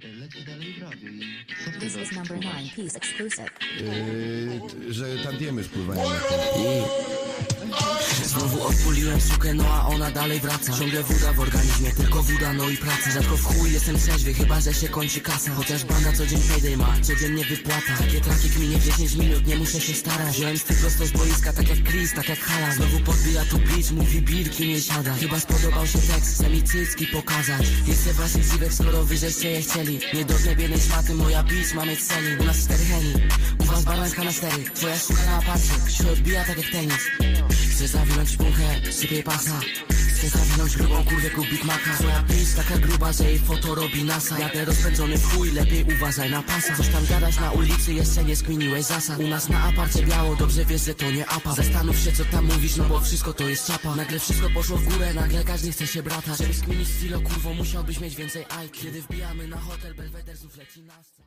leci dalej w radiu i co This wtedy? is number 9 piece exclusive. Że tantiemy wpływają na to. Znowu odpuliłem sukę, no a ona dalej wraca. Ciągle woda w organizmie, tylko woda, no i praca. Rzadko w chuj jestem trzeźwy, chyba że się kończy kasa. Chociaż banda co dzień payday ma, codziennie wypłata. Takie traki kminie w 10 minut, nie muszę się starać. Wziąłem styl prosto z boiska, tak jak Chris, tak jak Hala. Znowu podbija tu beat, mówi birki nie siada. Chyba spodobał się tekst, chce mi cycki pokazać. Jestem waszych dziwek, skoro wy żeście je chcieli. Nie do jednej szmaty, moja beat ma mieć celi. U nas 4 heli, u was baranka na 4. Twoja suka na aparcie, się odbija tak jak tenis. Chcę zawinąć punkę, sypiej pasa. Chcę zawinąć grubą kurwę kup Big Maca. Twoja pis taka gruba, że jej foto robi NASA. Jadę rozpędzony w chuj, lepiej uważaj na pasa. Coś tam gadać na ulicy, jeszcze nie skminiłeś zasad. U nas na aparcie biało, dobrze wiesz, że to nie apa. Zastanów się co tam mówisz, no bo wszystko to jest czapa. Nagle wszystko poszło w górę, nagle każdy chce się brata. Żeby skminić stylo, kurwo, musiałbyś mieć więcej IQ. Kiedy wbijamy na hotel, Belweder znów leci nas.